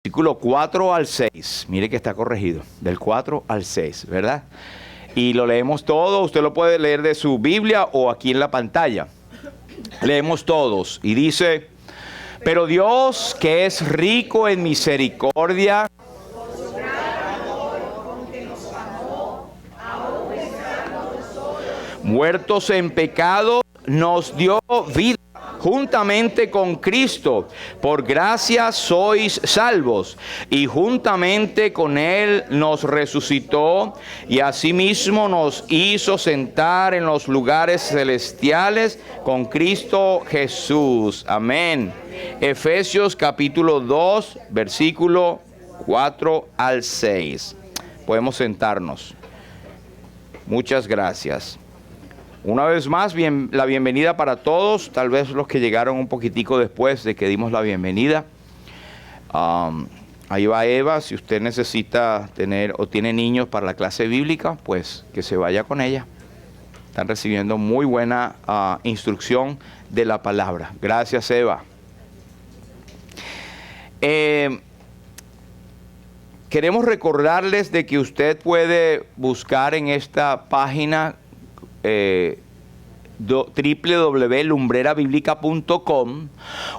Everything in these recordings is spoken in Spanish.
versículo 4 al 6. Mire que está corregido, del 4 al 6, ¿verdad? Y lo leemos todo, usted lo puede leer de su Biblia o aquí en la pantalla. Leemos todos y dice: pero Dios, que es rico en misericordia, muertos en pecado, nos dio vida juntamente con Cristo. Por gracia sois salvos, y juntamente con Él nos resucitó, y asimismo nos hizo sentar en los lugares celestiales con Cristo Jesús. Amén. Efesios capítulo 2, versículo 4 al 6. Podemos sentarnos. Muchas gracias. Una vez más, la bienvenida para todos, tal vez los que llegaron un poquitico después de que dimos la bienvenida. Ahí va Eva, si usted necesita tener o tiene niños para la clase bíblica, pues que se vaya con ella. Están recibiendo muy buena instrucción de la palabra. Gracias, Eva. Queremos recordarles de que usted puede buscar en esta página www.lumbrerabiblica.com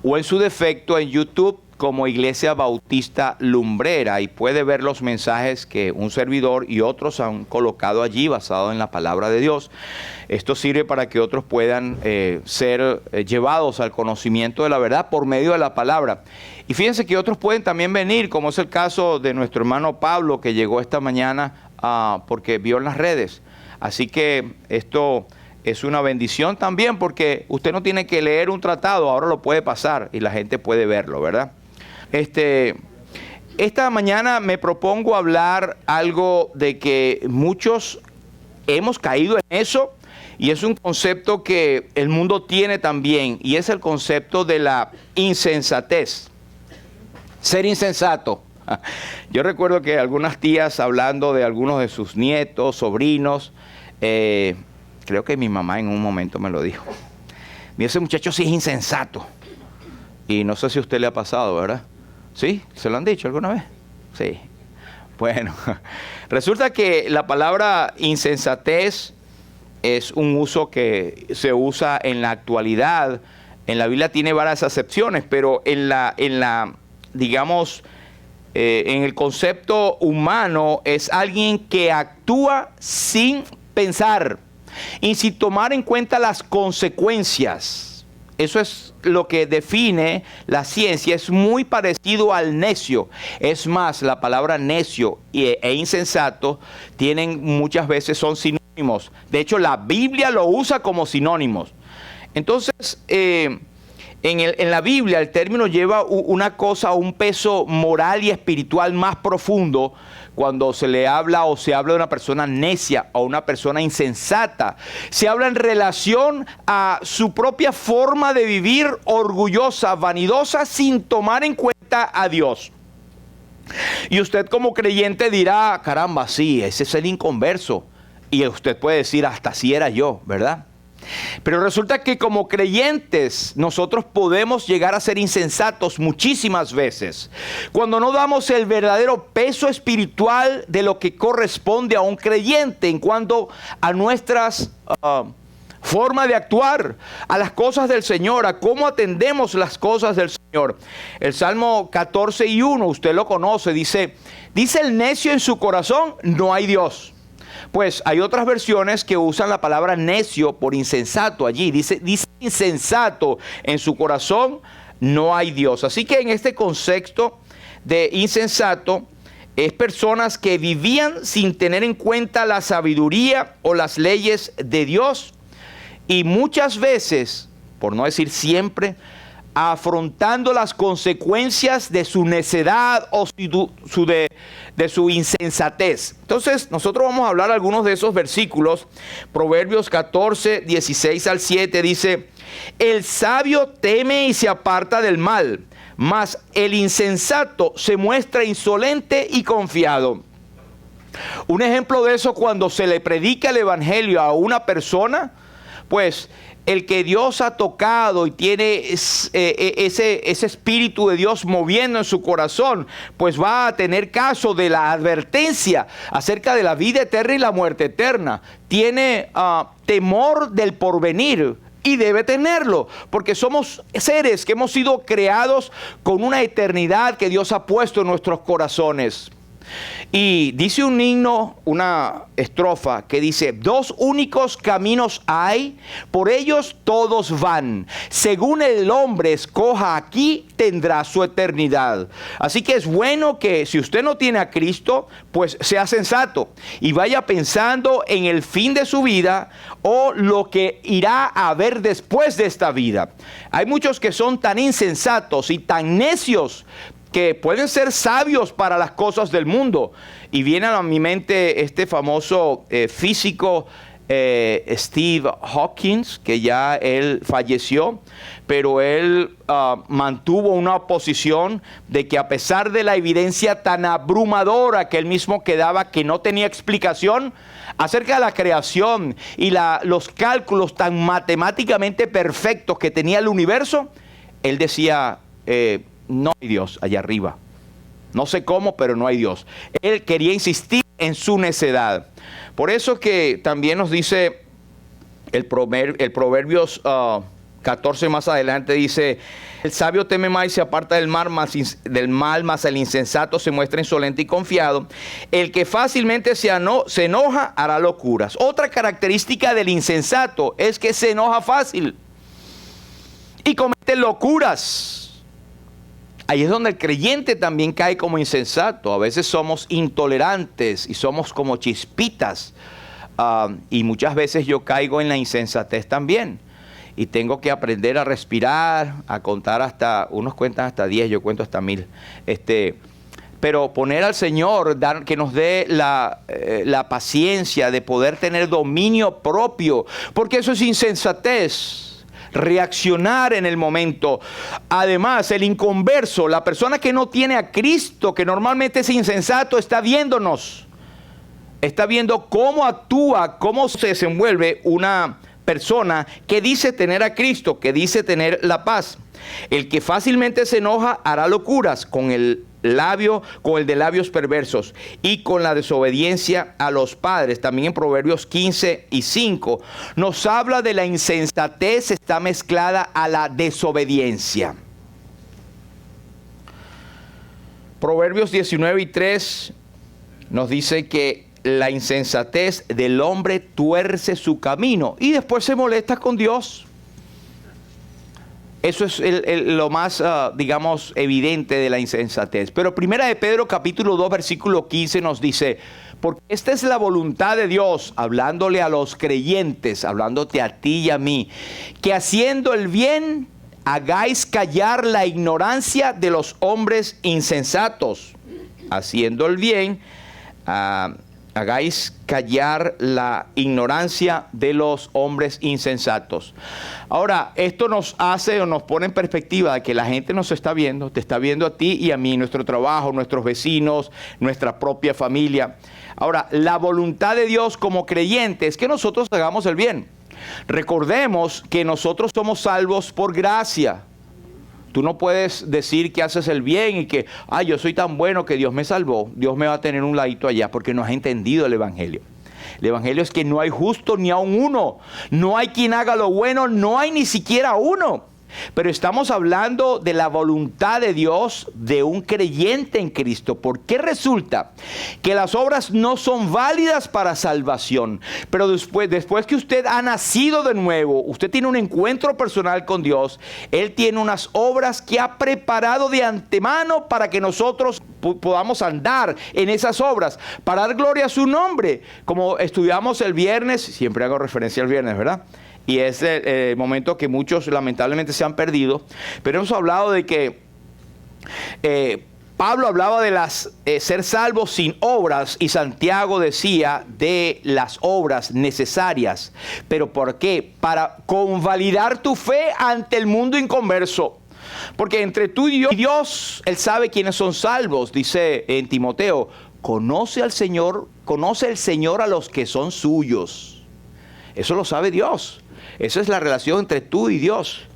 o en su defecto en YouTube como Iglesia Bautista Lumbrera, y puede ver los mensajes que un servidor y otros han colocado allí basado en la palabra de Dios. Esto sirve para que otros puedan ser llevados al conocimiento de la verdad por medio de la palabra. Y fíjense que otros pueden también venir, como es el caso de nuestro hermano Pablo, que llegó esta mañana porque vio en las redes. Así que esto es una bendición también, porque usted no tiene que leer un tratado, ahora lo puede pasar y la gente puede verlo, ¿verdad? Esta mañana me propongo hablar algo de que muchos hemos caído en eso, y es un concepto que el mundo tiene también, y es el concepto de la insensatez. Ser insensato. Yo recuerdo que algunas tías, hablando de algunos de sus nietos, sobrinos, creo que mi mamá en un momento me lo dijo: mira, ese muchacho sí es insensato. Y no sé si a usted le ha pasado, ¿verdad? ¿Sí? ¿Se lo han dicho alguna vez? Sí. Bueno, resulta que la palabra insensatez es un uso que se usa en la actualidad. En la Biblia tiene varias acepciones, pero en el concepto humano es alguien que actúa sin pensar y sin tomar en cuenta las consecuencias. Eso es lo que define la ciencia. Es muy parecido al necio. Es más, la palabra necio e insensato muchas veces son sinónimos. De hecho, la Biblia lo usa como sinónimos. Entonces, en la Biblia el término lleva un peso moral y espiritual más profundo cuando se le habla o se habla de una persona necia o una persona insensata. Se habla en relación a su propia forma de vivir, orgullosa, vanidosa, sin tomar en cuenta a Dios. Y usted como creyente dirá: caramba, sí, ese es el inconverso. Y usted puede decir: hasta así era yo, ¿verdad? Pero resulta que como creyentes nosotros podemos llegar a ser insensatos muchísimas veces, cuando no damos el verdadero peso espiritual de lo que corresponde a un creyente en cuanto a nuestras forma de actuar, a las cosas del Señor, a cómo atendemos las cosas del Señor. El Salmo 14:1, usted lo conoce, dice el necio en su corazón: no hay Dios. Pues hay otras versiones que usan la palabra necio por insensato allí. Dice insensato en su corazón: no hay Dios. Así que en este concepto de insensato es personas que vivían sin tener en cuenta la sabiduría o las leyes de Dios, y muchas veces, por no decir siempre, afrontando las consecuencias de su necedad o de su insensatez. Entonces nosotros vamos a hablar algunos de esos versículos. Proverbios 14, 16 al 7 dice: el sabio teme y se aparta del mal, mas el insensato se muestra insolente y confiado. Un ejemplo de eso, cuando se le predica el evangelio a una persona, pues el que Dios ha tocado y tiene ese Espíritu de Dios moviendo en su corazón, pues va a tener caso de la advertencia acerca de la vida eterna y la muerte eterna. Tiene temor del porvenir. Y debe tenerlo, porque somos seres que hemos sido creados con una eternidad que Dios ha puesto en nuestros corazones. Y dice un himno, una estrofa que dice: dos únicos caminos hay, por ellos todos van. Según el hombre escoja aquí, tendrá su eternidad. Así que es bueno que si usted no tiene a Cristo, pues sea sensato y vaya pensando en el fin de su vida o lo que irá a haber después de esta vida. Hay muchos que son tan insensatos y tan necios que pueden ser sabios para las cosas del mundo. Y viene a mi mente este famoso físico Steve Hawking, que ya él falleció, pero él mantuvo una posición de que a pesar de la evidencia tan abrumadora que él mismo quedaba, que no tenía explicación acerca de la creación y los cálculos tan matemáticamente perfectos que tenía el universo, él decía: no hay Dios allá arriba. No sé cómo, pero no hay Dios. Él quería insistir en su necedad. Por eso que también nos dice el Proverbios 14 más adelante, dice: el sabio teme más y se aparta del mal, mas el insensato se muestra insolente y confiado. El que fácilmente se enoja hará locuras. Otra característica del insensato es que se enoja fácil y comete locuras. Ahí es donde el creyente también cae como insensato. A veces somos intolerantes y somos como chispitas. Y muchas veces yo caigo en la insensatez también. Y tengo que aprender a respirar, a contar unos cuentan hasta 10, yo cuento hasta 1000. Pero poner al Señor, que nos dé la paciencia de poder tener dominio propio. Porque eso es insensatez. Reaccionar en el momento. Además, el inconverso, la persona que no tiene a Cristo, que normalmente es insensato, está viéndonos. Está viendo cómo actúa, cómo se desenvuelve una persona que dice tener a Cristo, que dice tener la paz. El que fácilmente se enoja hará locuras con el de labios perversos y con la desobediencia a los padres. También en Proverbios 15:5 nos habla de la insensatez, está mezclada a la desobediencia. Proverbios 19:3 nos dice que la insensatez del hombre tuerce su camino y después se molesta con Dios. Eso es lo más, digamos, evidente de la insensatez. Pero Primera de Pedro capítulo 2 versículo 15 nos dice: porque esta es la voluntad de Dios, hablándole a los creyentes, hablándote a ti y a mí, que haciendo el bien hagáis callar la ignorancia de los hombres insensatos. Haciendo el bien, hagáis callar la ignorancia de los hombres insensatos. Ahora, esto nos hace o nos pone en perspectiva de que la gente nos está viendo, te está viendo a ti y a mí, nuestro trabajo, nuestros vecinos, nuestra propia familia. Ahora, la voluntad de Dios como creyentes es que nosotros hagamos el bien. Recordemos que nosotros somos salvos por gracia. Tú no puedes decir que haces el bien y que, yo soy tan bueno que Dios me salvó. Dios me va a tener un ladito allá, porque no has entendido el Evangelio. El Evangelio es que no hay justo ni aun uno. No hay quien haga lo bueno, no hay ni siquiera uno. Pero estamos hablando de la voluntad de Dios de un creyente en Cristo. Porque resulta que las obras no son válidas para salvación. Pero después que usted ha nacido de nuevo, usted tiene un encuentro personal con Dios. Él tiene unas obras que ha preparado de antemano para que nosotros podamos andar en esas obras, para dar gloria a su nombre. Como estudiamos el viernes, siempre hago referencia al viernes, ¿verdad? Y es el momento que muchos lamentablemente se han perdido. Pero hemos hablado de que Pablo hablaba de ser salvos sin obras, y Santiago decía de las obras necesarias. ¿Pero por qué? Para convalidar tu fe ante el mundo inconverso. Porque entre tú y Dios, Él sabe quiénes son salvos. Dice en Timoteo: conoce el Señor a los que son suyos. Eso lo sabe Dios. Esa es la relación entre tú y Dios.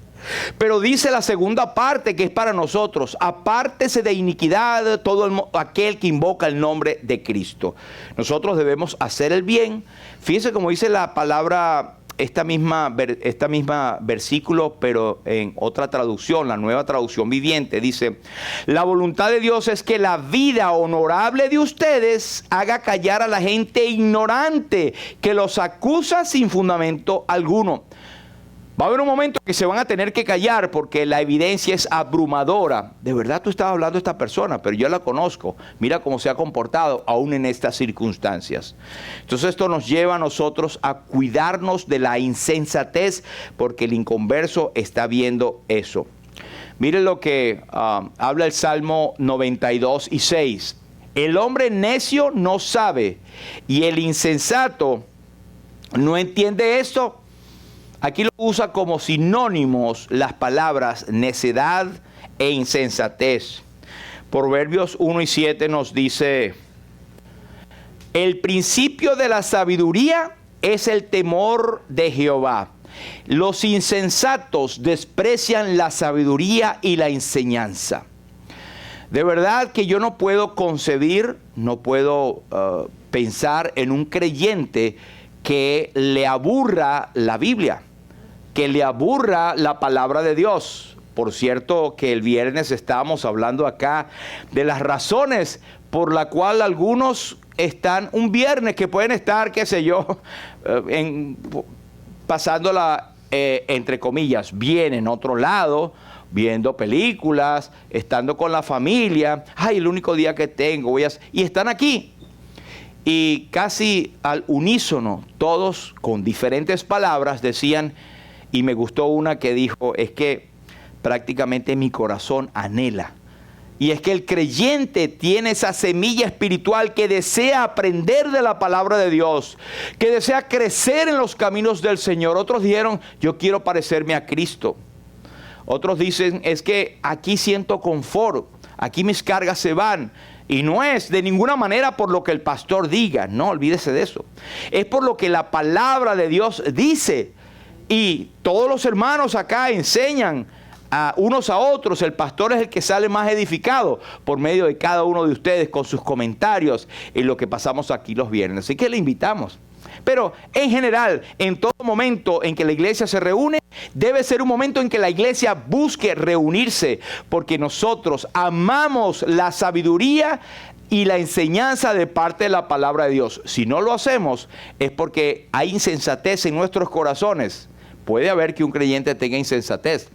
Pero dice la segunda parte, que es para nosotros: apártese de iniquidad todo aquel que invoca el nombre de Cristo. Nosotros debemos hacer el bien. Fíjense cómo dice la palabra, esta misma versículo, pero en otra traducción, la Nueva Traducción Viviente, dice: la voluntad de Dios es que la vida honorable de ustedes haga callar a la gente ignorante que los acusa sin fundamento alguno. Va a haber un momento que se van a tener que callar porque la evidencia es abrumadora. De verdad tú estabas hablando de esta persona, pero yo la conozco. Mira cómo se ha comportado aún en estas circunstancias. Entonces esto nos lleva a nosotros a cuidarnos de la insensatez, porque el inconverso está viendo eso. Miren lo que habla el Salmo 92:6. El hombre necio no sabe y el insensato no entiende esto. Aquí lo usa como sinónimos las palabras necedad e insensatez. Proverbios 1:7 nos dice: el principio de la sabiduría es el temor de Jehová. Los insensatos desprecian la sabiduría y la enseñanza. De verdad que yo no puedo concebir, no puedo pensar en un creyente que le aburra la Biblia, que le aburra la palabra de Dios. Por cierto, que el viernes estábamos hablando acá de las razones por la cual algunos están un viernes, que pueden estar, qué sé yo, pasándola entre comillas bien en otro lado, viendo películas, estando con la familia. Ay, el único día que tengo, y están aquí. Y casi al unísono, todos con diferentes palabras decían, y me gustó una que dijo: es que prácticamente mi corazón anhela. Y es que el creyente tiene esa semilla espiritual que desea aprender de la palabra de Dios, que desea crecer en los caminos del Señor. Otros dijeron: yo quiero parecerme a Cristo. Otros dicen: es que aquí siento confort, aquí mis cargas se van. Y no es de ninguna manera por lo que el pastor diga, no, olvídese de eso. Es por lo que la palabra de Dios dice. Y todos los hermanos acá enseñan a unos a otros. El pastor es el que sale más edificado por medio de cada uno de ustedes con sus comentarios en lo que pasamos aquí los viernes. Así que le invitamos. Pero en general, en todo momento en que la iglesia se reúne, debe ser un momento en que la iglesia busque reunirse, porque nosotros amamos la sabiduría y la enseñanza de parte de la palabra de Dios. Si no lo hacemos, es porque hay insensatez en nuestros corazones. Puede haber que un creyente tenga insensatez,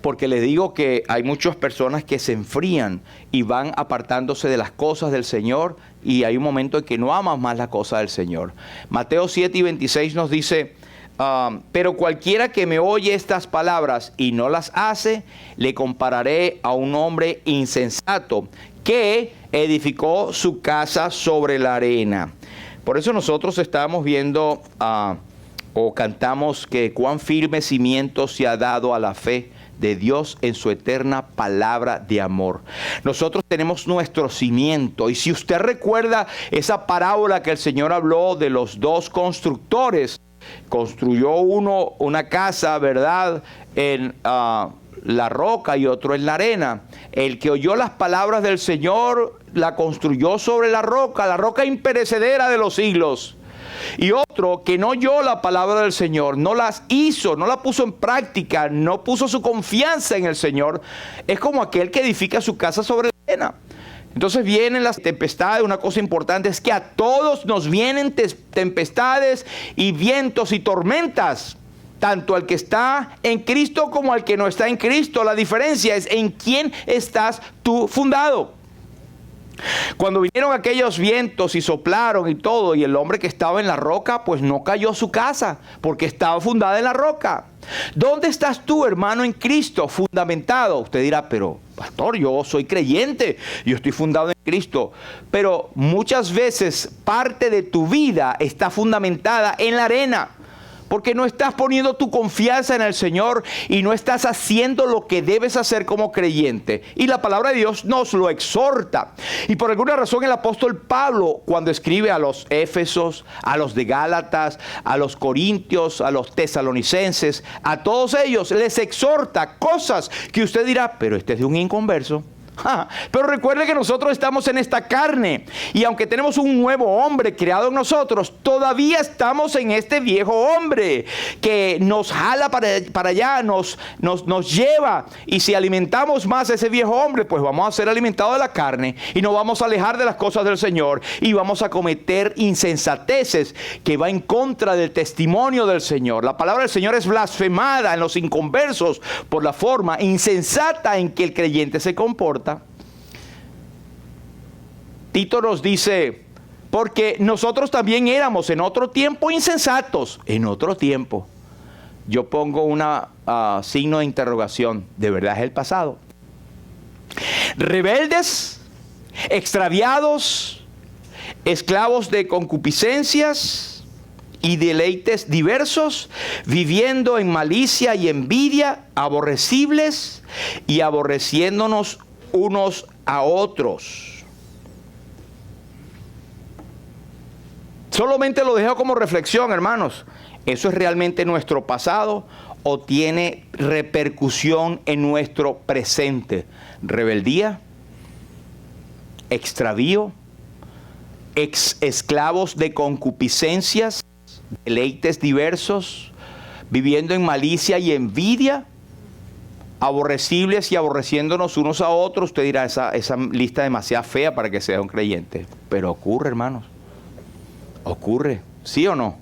porque les digo que hay muchas personas que se enfrían y van apartándose de las cosas del Señor, y hay un momento en que no aman más las cosas del Señor. Mateo 7:26 nos dice: pero cualquiera que me oye estas palabras y no las hace, le compararé a un hombre insensato que edificó su casa sobre la arena. Por eso nosotros estamos viendo o cantamos que cuán firme cimiento se ha dado a la fe de Dios en su eterna palabra de amor. Nosotros tenemos nuestro cimiento, y si usted recuerda esa parábola que el Señor habló de los dos constructores, construyó uno una casa, ¿verdad?, en la roca y otro en la arena. El que oyó las palabras del Señor la construyó sobre la roca imperecedera de los siglos. Y otro que no oyó la palabra del Señor, no las hizo, no la puso en práctica, no puso su confianza en el Señor, es como aquel que edifica su casa sobre la arena. Entonces vienen las tempestades. Una cosa importante es que a todos nos vienen tempestades y vientos y tormentas, tanto al que está en Cristo como al que no está en Cristo. La diferencia es en quién estás tú fundado. Cuando vinieron aquellos vientos y soplaron y todo, y el hombre que estaba en la roca, pues no cayó su casa, porque estaba fundada en la roca. ¿Dónde estás tú, hermano, en Cristo, fundamentado? Usted dirá: pero pastor, yo soy creyente, yo estoy fundado en Cristo. Pero muchas veces parte de tu vida está fundamentada en la arena. porque no estás poniendo tu confianza en el Señor y no estás haciendo lo que debes hacer como creyente. Y la palabra de Dios nos lo exhorta. Y por alguna razón el apóstol Pablo, cuando escribe a los Éfesos, a los de Gálatas, a los Corintios, a los Tesalonicenses, a todos ellos les exhorta cosas que usted dirá, pero este es de un inconverso. Pero recuerde que nosotros estamos en esta carne y aunque tenemos un nuevo hombre creado en nosotros, todavía estamos en este viejo hombre que nos jala para allá, nos lleva, y si alimentamos más a ese viejo hombre, pues vamos a ser alimentados de la carne y nos vamos a alejar de las cosas del Señor y vamos a cometer insensateces que va en contra del testimonio del Señor. La palabra del Señor es blasfemada en los inconversos por la forma insensata en que el creyente se comporta. Tito nos dice, porque nosotros también éramos en otro tiempo insensatos. En otro tiempo. Yo pongo una signo de interrogación. ¿De verdad es el pasado? Rebeldes, extraviados, esclavos de concupiscencias y deleites diversos, viviendo en malicia y envidia, aborrecibles y aborreciéndonos unos a otros. Solamente lo dejo como reflexión, hermanos. ¿Eso es realmente nuestro pasado o tiene repercusión en nuestro presente? Rebeldía, extravío, esclavos de concupiscencias, deleites diversos, viviendo en malicia y envidia, aborrecibles y aborreciéndonos unos a otros. Usted dirá, esa lista es demasiado fea para que sea un creyente. Pero ocurre, hermanos. Ocurre, ¿sí o no?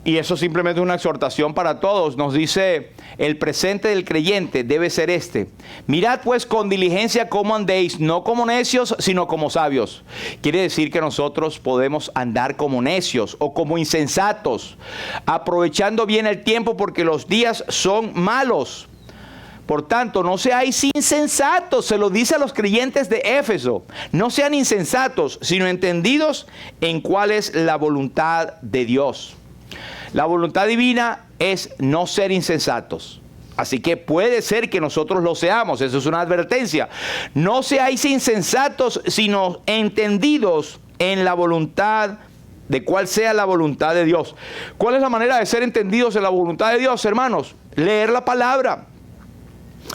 Y eso simplemente es una exhortación para todos. Nos dice, el presente del creyente debe ser este: mirad pues con diligencia cómo andéis, no como necios, sino como sabios. Quiere decir que nosotros podemos andar como necios o como insensatos, aprovechando bien el tiempo porque los días son malos. Por tanto, no seáis insensatos, se lo dice a los creyentes de Éfeso. No sean insensatos, sino entendidos en cuál es la voluntad de Dios. La voluntad divina es no ser insensatos. Así que puede ser que nosotros lo seamos, eso es una advertencia. No seáis insensatos, sino entendidos en la voluntad de cuál sea la voluntad de Dios. ¿Cuál es la manera de ser entendidos en la voluntad de Dios, hermanos? Leer la palabra.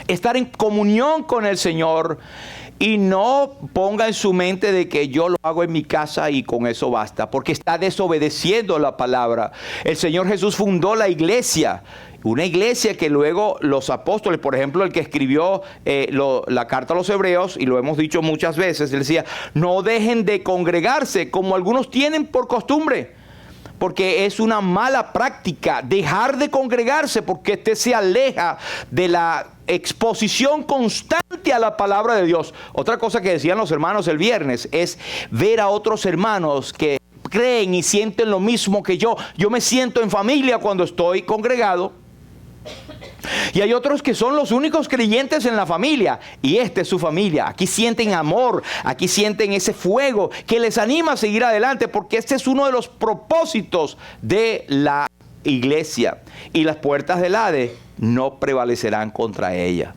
Estar en comunión con el Señor y no ponga en su mente de que yo lo hago en mi casa y con eso basta, porque está desobedeciendo la palabra. El Señor Jesús fundó la iglesia, una iglesia que luego los apóstoles, por ejemplo, el que escribió la carta a los hebreos, y lo hemos dicho muchas veces, él decía, no dejen de congregarse como algunos tienen por costumbre. Porque es una mala práctica dejar de congregarse, porque usted se aleja de la exposición constante a la palabra de Dios. Otra cosa que decían los hermanos el viernes es ver a otros hermanos que creen y sienten lo mismo que yo. Yo me siento en familia cuando estoy congregado. Y hay otros que son los únicos creyentes en la familia, y esta es su familia. Aquí sienten amor, aquí sienten ese fuego que les anima a seguir adelante, porque este es uno de los propósitos de la iglesia, y las puertas del Hades no prevalecerán contra ella.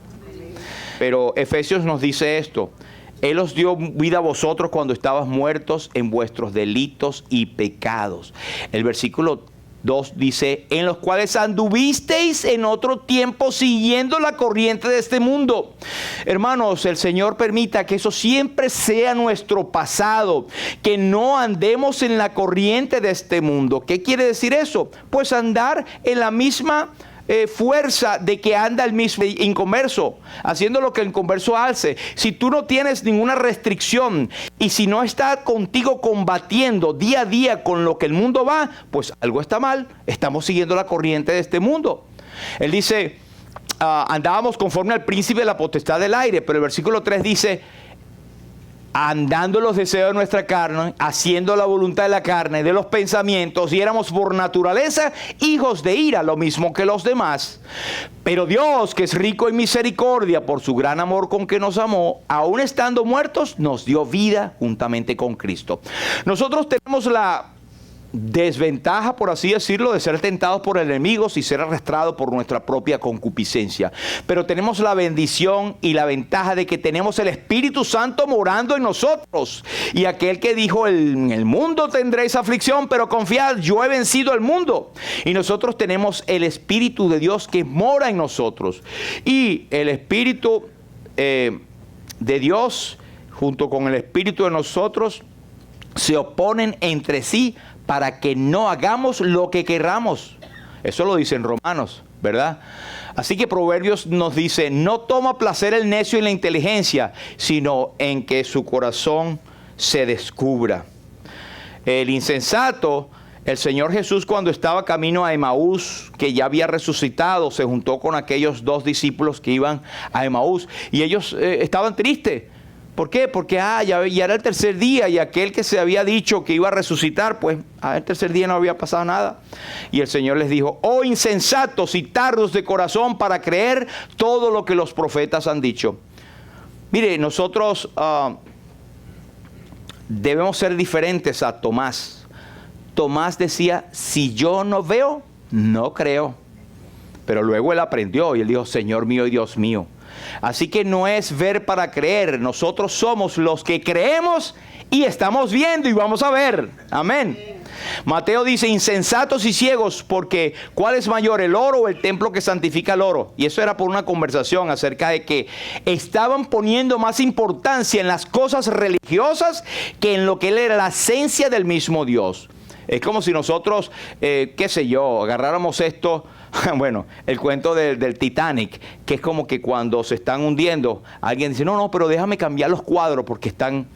Pero Efesios nos dice esto: Él os dio vida a vosotros cuando estabas muertos en vuestros delitos y pecados. El versículo 2 dice, en los cuales anduvisteis en otro tiempo siguiendo la corriente de este mundo. Hermanos, el Señor permita que eso siempre sea nuestro pasado, que no andemos en la corriente de este mundo. ¿Qué quiere decir eso? Pues andar en la misma fuerza de que anda el mismo inconverso, haciendo lo que el inconverso hace. Si tú no tienes ninguna restricción y si no está contigo combatiendo día a día con lo que el mundo va, pues algo está mal. Estamos siguiendo la corriente de este mundo. Él dice, andábamos conforme al príncipe de la potestad del aire, pero el versículo 3 dice, andando en los deseos de nuestra carne, haciendo la voluntad de la carne, de los pensamientos, y éramos por naturaleza hijos de ira, lo mismo que los demás. Pero Dios, que es rico en misericordia, por su gran amor con que nos amó, aun estando muertos, nos dio vida juntamente con Cristo. Nosotros tenemos desventaja, por así decirlo, de ser tentados por enemigos y ser arrastrados por nuestra propia concupiscencia. Pero tenemos la bendición y la ventaja de que tenemos el Espíritu Santo morando en nosotros. Y aquel que dijo, en el mundo tendréis aflicción, pero confiad, yo he vencido el mundo. Y nosotros tenemos el Espíritu de Dios que mora en nosotros. Y el Espíritu de Dios, junto con el Espíritu de nosotros, se oponen entre sí para que no hagamos lo que querramos. Eso lo dice en Romanos, ¿verdad? Así que Proverbios nos dice, no toma placer el necio en la inteligencia, sino en que su corazón se descubra. El insensato, el Señor Jesús, cuando estaba camino a Emaús, que ya había resucitado, se juntó con aquellos 2 discípulos que iban a Emaús, y ellos estaban tristes. ¿Por qué? Porque ya era el tercer día y aquel que se había dicho que iba a resucitar, pues el tercer día no había pasado nada. Y el Señor les dijo, oh insensatos y tardos de corazón para creer todo lo que los profetas han dicho. Mire, nosotros debemos ser diferentes a Tomás. Tomás decía, si yo no veo, no creo. Pero luego él aprendió y él dijo, Señor mío y Dios mío. Así que no es ver para creer. Nosotros somos los que creemos y estamos viendo y vamos a ver. Amén. Mateo dice, insensatos y ciegos, porque ¿cuál es mayor, el oro o el templo que santifica el oro? Y eso era por una conversación acerca de que estaban poniendo más importancia en las cosas religiosas que en lo que era la esencia del mismo Dios. Es como si nosotros, qué sé yo, agarráramos esto. Bueno, el cuento del Titanic, que es como que cuando se están hundiendo, alguien dice, no, pero déjame cambiar los cuadros porque están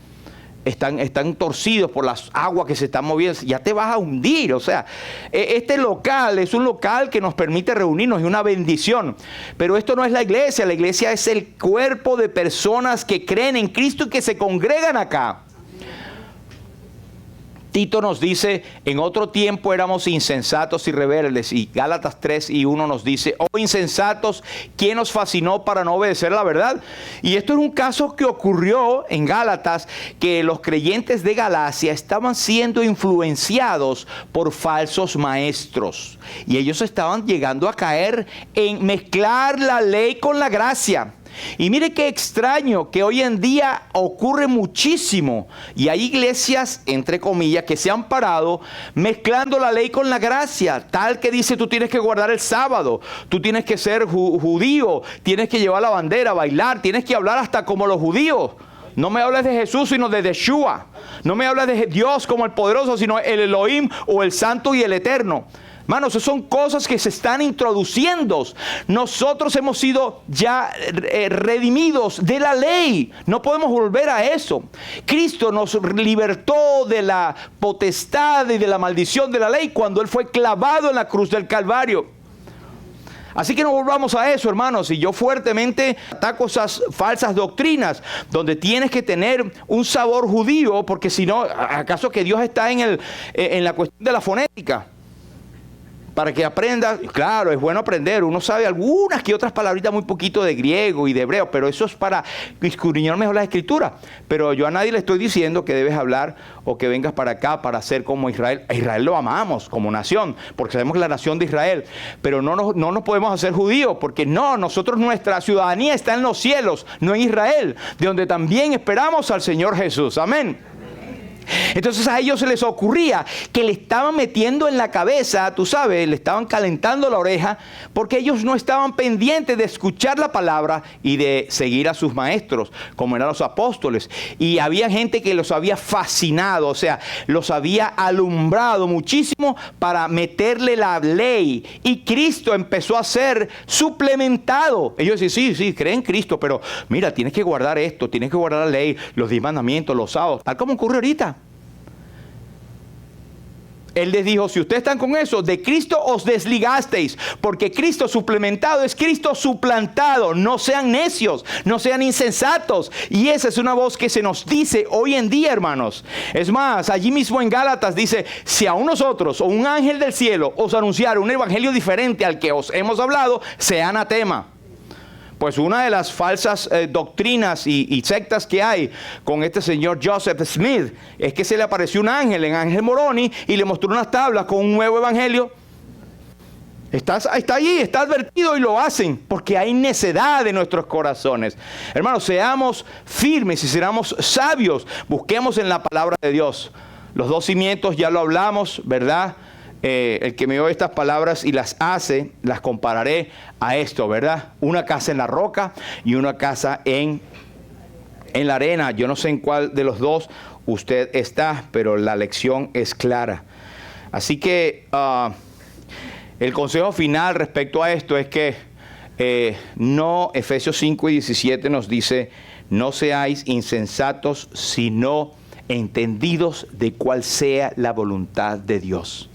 torcidos por las aguas que se están moviendo, ya te vas a hundir. O sea, este local es un local que nos permite reunirnos, es una bendición. Pero esto no es la iglesia es el cuerpo de personas que creen en Cristo y que se congregan acá. Tito nos dice, en otro tiempo éramos insensatos y rebeldes, y Gálatas 3:1 nos dice, oh insensatos, ¿quién os fascinó para no obedecer la verdad? Y esto es un caso que ocurrió en Gálatas, que los creyentes de Galacia estaban siendo influenciados por falsos maestros, y ellos estaban llegando a caer en mezclar la ley con la gracia. Y mire qué extraño que hoy en día ocurre muchísimo. Y hay iglesias, entre comillas, que se han parado mezclando la ley con la gracia. Tal que dice, tú tienes que guardar el sábado, tú tienes que ser judío, tienes que llevar la bandera, bailar, tienes que hablar hasta como los judíos. No me hables de Jesús, sino de Yeshua. No me hables de Dios como el poderoso, sino el Elohim o el santo y el eterno. Hermanos, esas son cosas que se están introduciendo. Nosotros hemos sido ya redimidos de la ley. No podemos volver a eso. Cristo nos libertó de la potestad y de la maldición de la ley cuando Él fue clavado en la cruz del Calvario. Así que no volvamos a eso, hermanos. Y yo fuertemente ataco esas falsas doctrinas donde tienes que tener un sabor judío, porque si no, ¿acaso que Dios está en la cuestión de la fonética? Para que aprenda, claro, es bueno aprender. Uno sabe algunas que otras palabritas, muy poquito de griego y de hebreo, pero eso es para escudriñar mejor la escritura. Pero yo a nadie le estoy diciendo que debes hablar o que vengas para acá para ser como Israel. A Israel lo amamos como nación, porque sabemos la nación de Israel. Pero no nos podemos hacer judíos, porque nuestra ciudadanía está en los cielos, no en Israel, de donde también esperamos al Señor Jesús. Amén. Entonces a ellos se les ocurría que le estaban metiendo en la cabeza, tú sabes, le estaban calentando la oreja, porque ellos no estaban pendientes de escuchar la palabra y de seguir a sus maestros, como eran los apóstoles. Y había gente que los había fascinado, o sea, los había alumbrado muchísimo para meterle la ley. Y Cristo empezó a ser suplementado. Ellos decían, sí, creen en Cristo, pero mira, tienes que guardar esto, tienes que guardar la ley, los 10 mandamientos, los sábados, tal como ocurre ahorita. Él les dijo, si ustedes están con eso, de Cristo os desligasteis, porque Cristo suplementado es Cristo suplantado. No sean necios, no sean insensatos. Y esa es una voz que se nos dice hoy en día, hermanos. Es más, allí mismo en Gálatas dice, si aún nosotros o un ángel del cielo os anunciara un evangelio diferente al que os hemos hablado, sea anatema. Pues una de las falsas doctrinas y sectas que hay con este señor Joseph Smith es que se le apareció un ángel en Ángel Moroni y le mostró unas tablas con un nuevo evangelio. Está allí, está advertido y lo hacen porque hay necedad en nuestros corazones. Hermanos, seamos firmes y seamos sabios. Busquemos en la palabra de Dios. Los dos cimientos ya lo hablamos, ¿verdad? El que me oye estas palabras y las hace, las compararé a esto, ¿verdad? Una casa en la roca y una casa en la arena. Yo no sé en cuál de los dos usted está, pero la lección es clara. Así que el consejo final respecto a esto es que Efesios 5 y 17 nos dice, no seáis insensatos, sino entendidos de cuál sea la voluntad de Dios.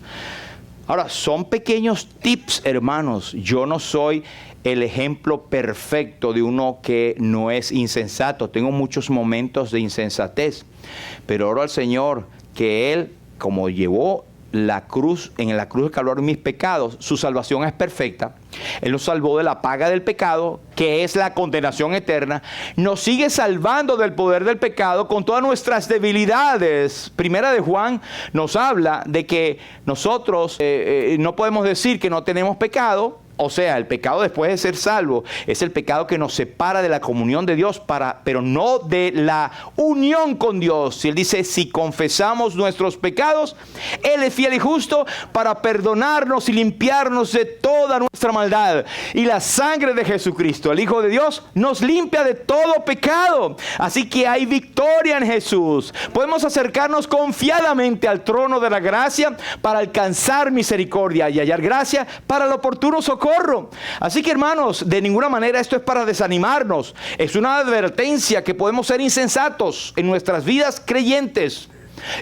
Ahora, son pequeños tips, hermanos. Yo no soy el ejemplo perfecto de uno que no es insensato. Tengo muchos momentos de insensatez, pero oro al Señor que Él, como llevó la cruz, en la cruz del Calvario mis pecados, su salvación es perfecta. Él nos salvó de la paga del pecado, que es la condenación eterna. Nos sigue salvando del poder del pecado con todas nuestras debilidades. Primera de Juan nos habla de que nosotros no podemos decir que no tenemos pecado. O sea, el pecado después de ser salvo es el pecado que nos separa de la comunión de Dios, pero no de la unión con Dios. Y Él dice, si confesamos nuestros pecados, Él es fiel y justo para perdonarnos y limpiarnos de toda nuestra maldad. Y la sangre de Jesucristo, el Hijo de Dios, nos limpia de todo pecado. Así que hay victoria en Jesús. Podemos acercarnos confiadamente al trono de la gracia para alcanzar misericordia y hallar gracia para el oportuno socorro. Así que, hermanos, de ninguna manera esto es para desanimarnos. Es una advertencia que podemos ser insensatos en nuestras vidas creyentes.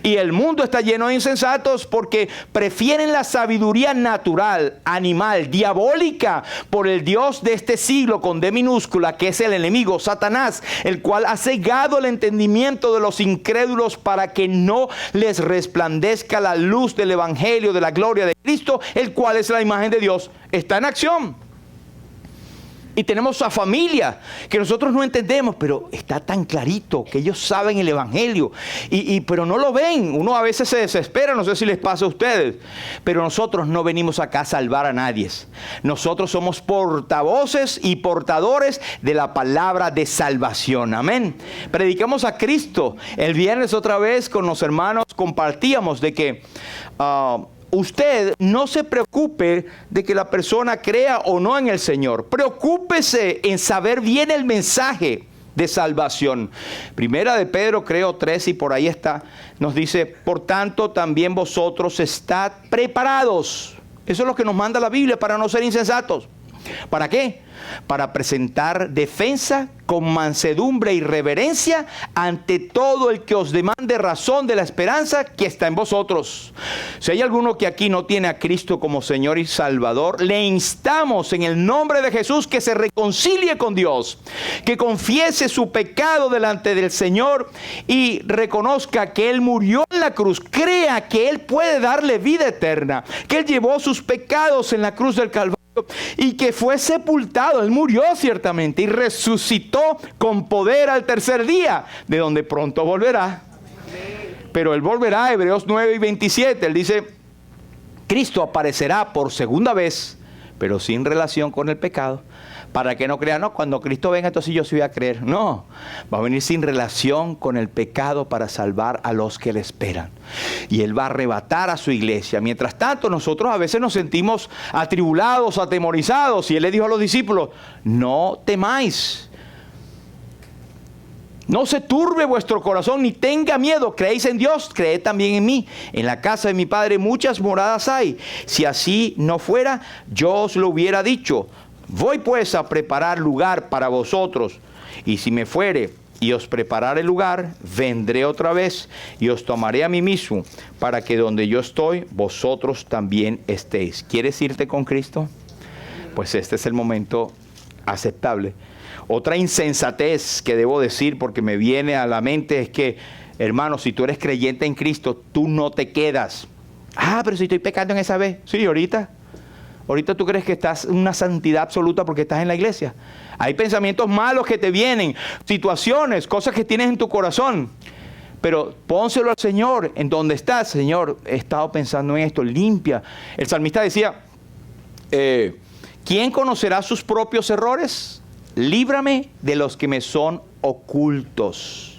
Y el mundo está lleno de insensatos porque prefieren la sabiduría natural, animal, diabólica, por el Dios de este siglo con D minúscula, que es el enemigo, Satanás, el cual ha cegado el entendimiento de los incrédulos para que no les resplandezca la luz del evangelio de la gloria de Cristo, el cual es la imagen de Dios. Está en acción. Y tenemos a familia que nosotros no entendemos, pero está tan clarito que ellos saben el evangelio, pero no lo ven. Uno a veces se desespera, no sé si les pasa a ustedes, pero nosotros no venimos acá a salvar a nadie. Nosotros somos portavoces y portadores de la palabra de salvación. Amén. Predicamos a Cristo. El viernes otra vez con los hermanos compartíamos de que usted no se preocupe de que la persona crea o no en el Señor. Preocúpese en saber bien el mensaje de salvación. Primera de Pedro, creo 3, y por ahí está, nos dice, por tanto también vosotros estad preparados. Eso es lo que nos manda la Biblia para no ser insensatos. ¿Para qué? Para presentar defensa con mansedumbre y reverencia ante todo el que os demande razón de la esperanza que está en vosotros. Si hay alguno que aquí no tiene a Cristo como Señor y Salvador, le instamos en el nombre de Jesús que se reconcilie con Dios, que confiese su pecado delante del Señor y reconozca que Él murió en la cruz, crea que Él puede darle vida eterna, que Él llevó sus pecados en la cruz del Calvario y que fue sepultado. Él murió ciertamente y resucitó con poder al tercer día, de donde pronto volverá. Pero Él volverá, Hebreos 9 y 27, Él dice, Cristo aparecerá por segunda vez, pero sin relación con el pecado, para que no crean, no, cuando Cristo venga entonces yo sí voy a creer. No, va a venir sin relación con el pecado para salvar a los que le esperan. Y Él va a arrebatar a su iglesia. Mientras tanto, nosotros a veces nos sentimos atribulados, atemorizados. Y Él le dijo a los discípulos, no temáis. No se turbe vuestro corazón, ni tenga miedo. Creéis en Dios, creed también en mí. En la casa de mi Padre muchas moradas hay. Si así no fuera, yo os lo hubiera dicho. Voy pues a preparar lugar para vosotros, y si me fuere y os preparare lugar, vendré otra vez y os tomaré a mí mismo, para que donde yo estoy, vosotros también estéis. ¿Quieres irte con Cristo? Pues este es el momento aceptable. Otra insensatez que debo decir, porque me viene a la mente, es que, hermano, si tú eres creyente en Cristo, tú no te quedas. Ah, pero si estoy pecando en esa vez. Sí, ahorita. Ahorita tú crees que estás en una santidad absoluta porque estás en la iglesia. Hay pensamientos malos que te vienen, situaciones, cosas que tienes en tu corazón. Pero pónselo al Señor, en donde estás. Señor, he estado pensando en esto, limpia. El salmista decía, ¿quién conocerá sus propios errores? Líbrame de los que me son ocultos.